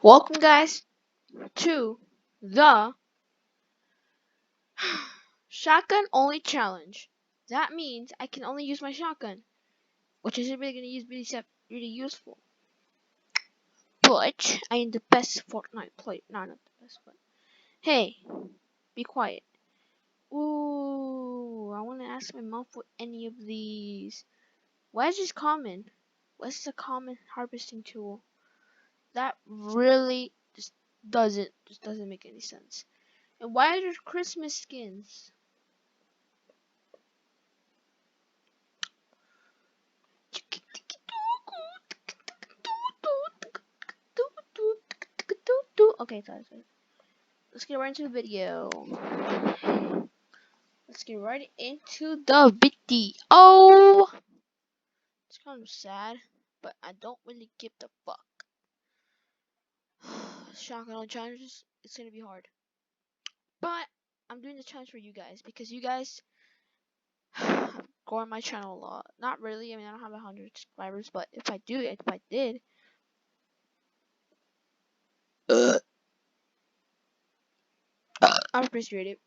Welcome, guys, to the shotgun only challenge. That means I can only use my shotgun, which isn't really gonna use really useful. But I am the best Fortnite player. No, not the best, but hey, be quiet. Ooh, I want to ask my mom for any of these. Why is this common? What's the common harvesting tool? That really just doesn't make any sense. And why are there Christmas skins? Okay, sorry. Let's get right into the video. Let's get right into the video. It's kind of sad, but I don't really give the fuck. Shotgun challenges, it's gonna be hard. But I'm doing the challenge for you guys because you guys have grown my channel a lot. Not really, I mean I don't have 100 subscribers, but if I did, I would appreciate it.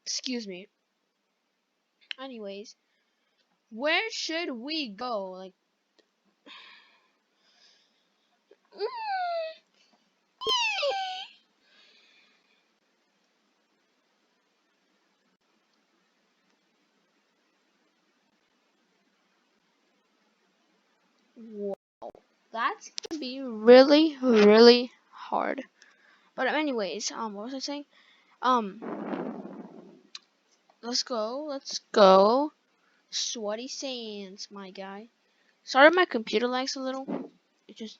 Excuse me. Anyways, where should we go? Like, whoa, that's gonna be really, really hard. But anyways, what was I saying? Um, let's go. Sweaty sands, my guy. Sorry, my computer lags a little. It's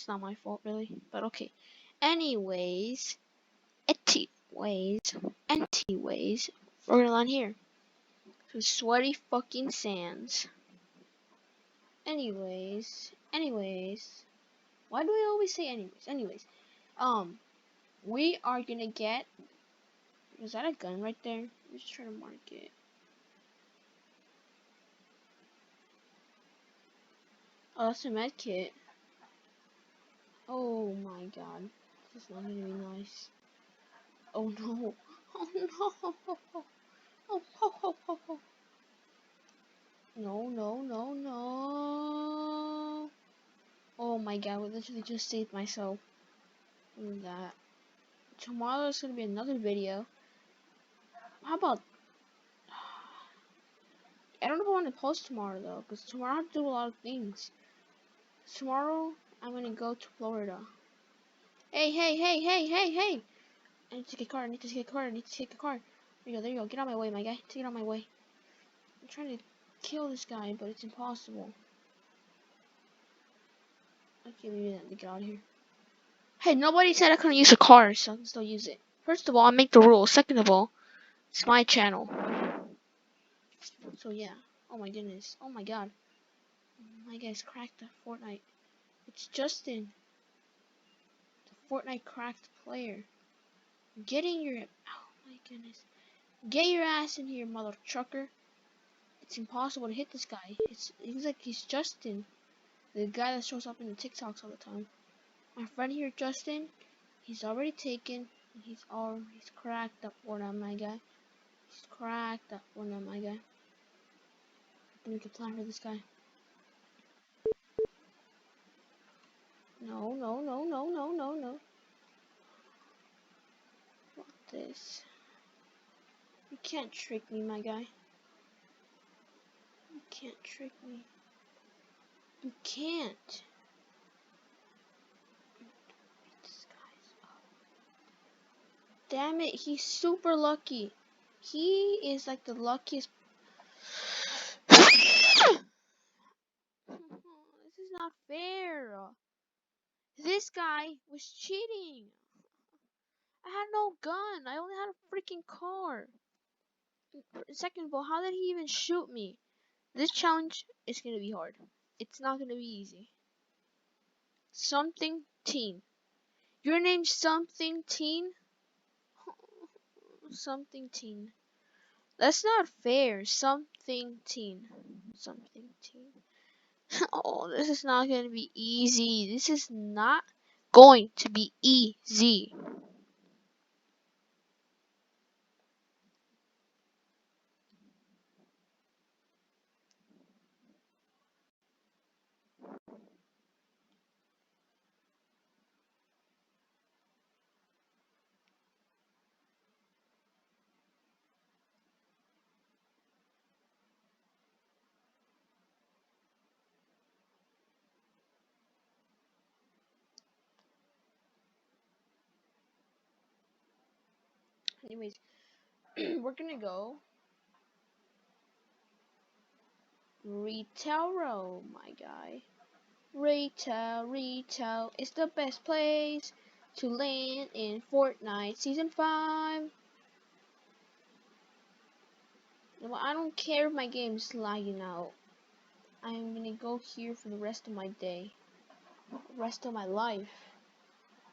not my fault really, but okay. Anyways, anyways, we're gonna land here. So sweaty fucking sands. Anyways, why do I always say anyways? We are gonna get. Is that a gun right there? Let's try to mark it. Oh, that's a med kit. Oh my god. This is not gonna be nice. Oh no. Oh no. Oh, ho, ho, ho, ho. No. Oh my god, I literally just saved myself from that. Tomorrow there's gonna be another video. How about... I don't know if I want to post tomorrow though, because tomorrow I have to do a lot of things. Tomorrow I'm gonna go to Florida. Hey. I need to take a car. There you go. Get out of my way, my guy. Take it out of my way. I'm trying to kill this guy, but it's impossible. Okay, maybe not to get out of here. Hey, nobody said I couldn't use a car, so I can still use it. First of all, I make the rules. Second of all, it's my channel. So yeah. Oh my goodness. Oh my god. My guy's cracked at Fortnite. It's Justin, the Fortnite cracked player. Get in your... Oh my goodness. Get your ass in here, mother trucker. It's impossible to hit this guy. He's like he's Justin, the guy that shows up in the TikToks all the time. My friend here, Justin, he's already taken. He's cracked up Fortnite, my guy. He's cracked up Fortnite, my guy. Then we can plan for this guy. No. What this? You can't trick me, my guy. You can't trick me. You can't. This guy's up. Damn it, he's super lucky. He is like the luckiest. This is not fair. This guy was cheating. I had no gun. I only had a freaking car. Second of all, how did he even shoot me? This challenge is gonna be hard. It's not gonna be easy. Something teen. Your name's something teen? Something teen. That's not fair. Something teen. Oh, this is not gonna be easy. This is not going to be easy. Anyways, we're gonna go retail row, my guy. Retail is the best place to land in Fortnite Season 5. Well, I don't care if my game's lagging out. I'm gonna go here for the rest of my day. Rest of my life.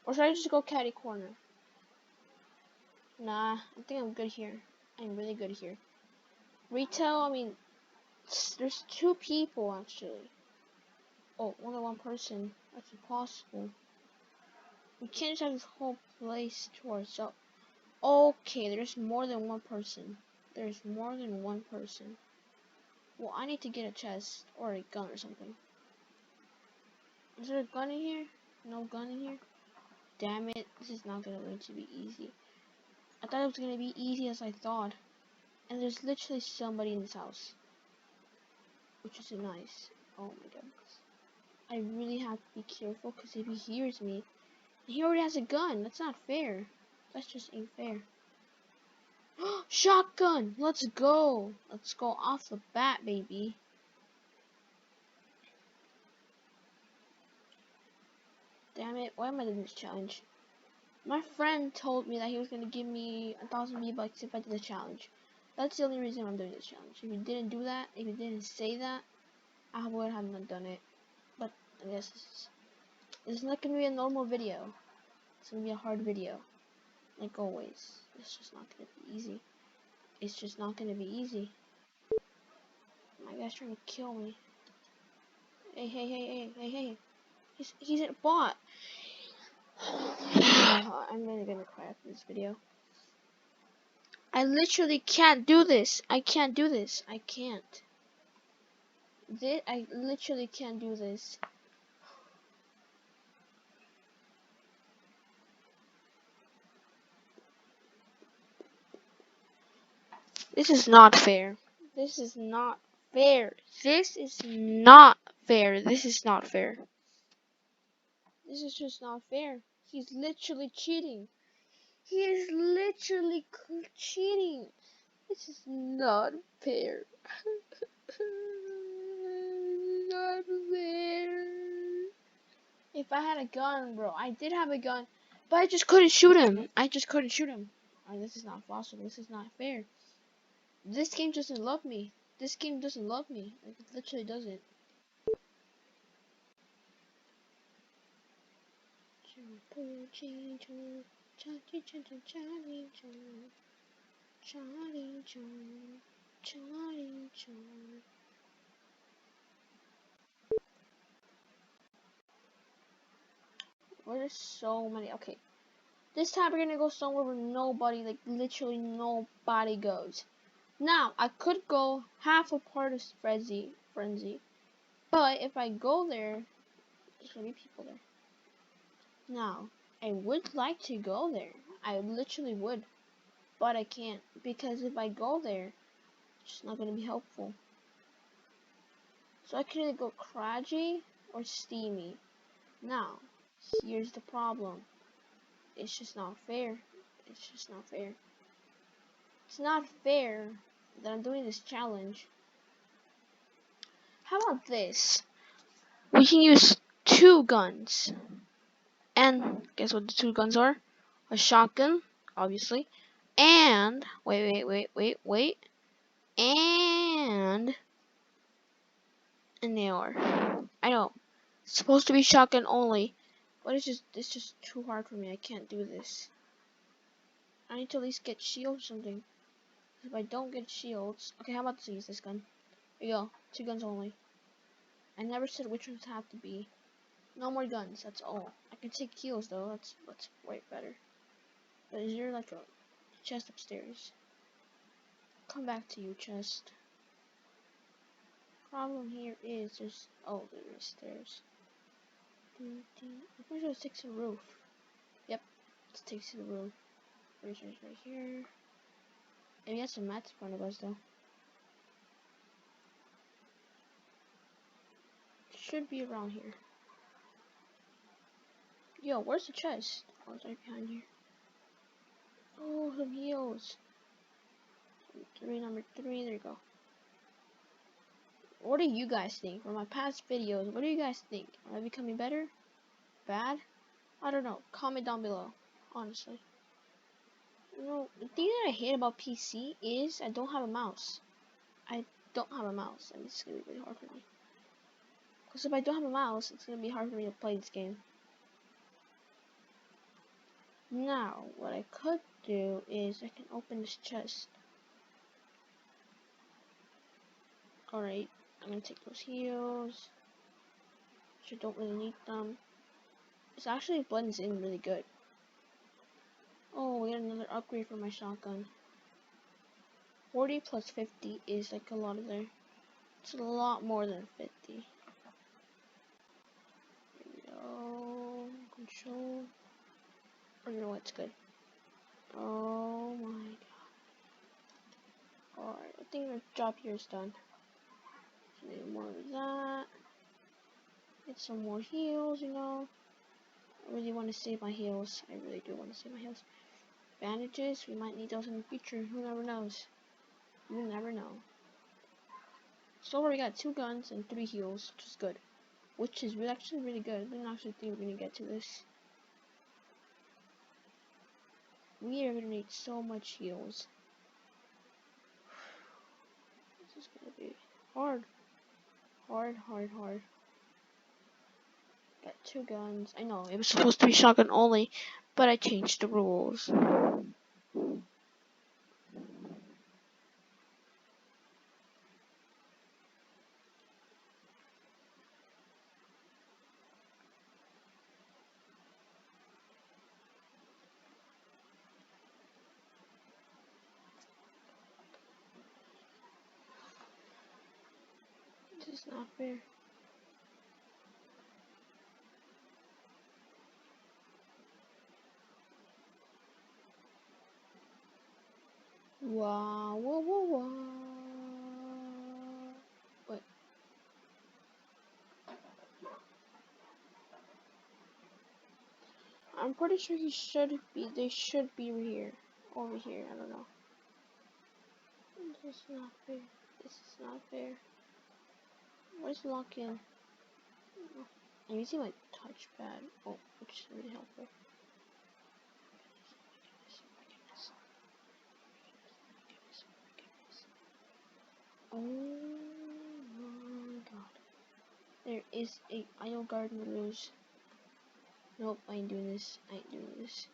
Or should I just go catty corner? Nah, I think I'm good here. I'm really good here. Retail, I mean, there's 2 people actually. Oh, only 1 person. That's impossible. We can't just have this whole place to ourselves. Okay, there's more than 1 person. There's more than 1 person. Well, I need to get a chest or a gun or something. Is there a gun in here? No gun in here? Damn it, this is not going to be easy. I thought it was going to be easy as I thought. And there's literally somebody in this house. Which is nice. Oh my goodness. I really have to be careful because if he hears me, he already has a gun. That's not fair. That's just ain't fair. Shotgun! Let's go! Let's go off the bat, baby. Damn it, why am I doing this challenge? My friend told me that he was going to give me 1,000 V-Bucks if I did the challenge. That's the only reason I'm doing this challenge. If he didn't do that, if he didn't say that, I would have not done it. But I guess it's not going to be a normal video. It's going to be a hard video. Like always. It's just not going to be easy. It's just not going to be easy. My guy's trying to kill me. Hey. He's a bot. I'm really gonna cry after this video. I literally can't do this. I can't do this. I can't. I literally can't do this. This is not fair. This is not fair. This is not fair. This is not fair. This is just not fair. He's literally cheating. He is literally cheating. This is not fair. Not fair. If I had a gun, bro, I did have a gun, but I just couldn't shoot him. Oh, this is not possible. This is not fair. This game doesn't love me. This game doesn't love me. Like, it literally doesn't. Well, there's so many. Okay. This time we're gonna go somewhere where nobody, like literally nobody goes. Now, I could go half a part of Frenzy, but if I go there, there's gonna be people there. Now, I would like to go there. I literally would, but I can't because if I go there, it's just not gonna be helpful. So I can either go Craggy or Steamy. Now, here's the problem. It's just not fair. It's just not fair. It's not fair that I'm doing this challenge. How about this? We can use 2 guns. And guess what the 2 guns are? A shotgun, obviously. And wait. And an AR. I know. It's supposed to be shotgun only. But it's just too hard for me. I can't do this. I need to at least get shields or something. If I don't get shields, okay, how about to use this gun? Here you go, 2 guns only. I never said which ones have to be. No more guns, that's all. I can take heals though, that's way better. But is there like a chest upstairs? Come back to you, chest. Problem here is there's there is stairs. I'm pretty sure it takes to the roof. Yep, it takes to the roof. Razor's right here. And we have some mats in front of us though. It should be around here. Yo, where's the chest? Oh, it's right behind here. Oh, some heals. Number three, there you go. What do you guys think? From my past videos, what do you guys think? Am I becoming better? Bad? I don't know. Comment down below. Honestly. You know, the thing that I hate about PC is I don't have a mouse. I don't have a mouse, and it's gonna be really hard for me. Because if I don't have a mouse, it's gonna be hard for me to play this game. Now, what I could do is I can open this chest. Alright, I'm gonna take those heals. Which I don't really need them. This actually blends in really good. Oh, we got another upgrade for my shotgun. 40 plus 50 is like a lot of there. It's a lot more than 50. Here we go. Control. Oh, you know what's good? Oh my god. Alright, I think our job here is done. So need more of that. Get some more heals, you know. I really want to save my heals. I really do want to save my heals. Bandages, we might need those in the future. Who never knows? You never know. So far we got 2 guns and 3 heals, which is good. Which is actually really good. I didn't actually think we are gonna get to this. We are gonna need so much heals. This is gonna be hard. Hard. Got 2 guns. I know, it was supposed to be shotgun only, but I changed the rules. This is not fair. Wow. Wait. I'm pretty sure they should be here. Over here, I don't know. This is not fair. This is not fair. Where's lock in? I'm using my touchpad. Oh, which is really helpful. Oh my god. There is a IO guard in the ruse. Nope, I ain't doing this. There's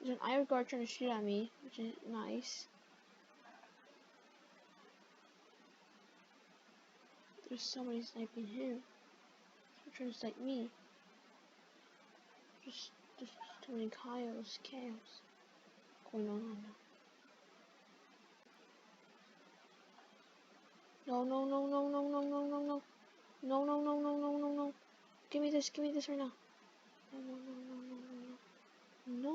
an IO guard trying to shoot at me, which is nice. There's somebody sniping him. They're trying to snipe me. Just too many chaos going on. No. No. Give me this right now. No.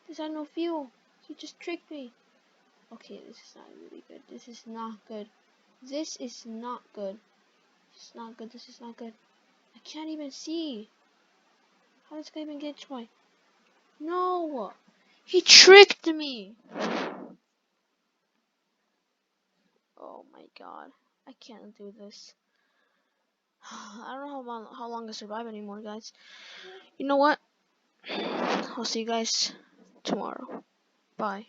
This had no fuel. He just tricked me. Okay, this is not really good. This is not good. This is not good. I can't even see. How does this guy even get to my... No! He tricked me! Oh my god. I can't do this. I don't know how long I survive anymore, guys. You know what? I'll see you guys tomorrow. Bye.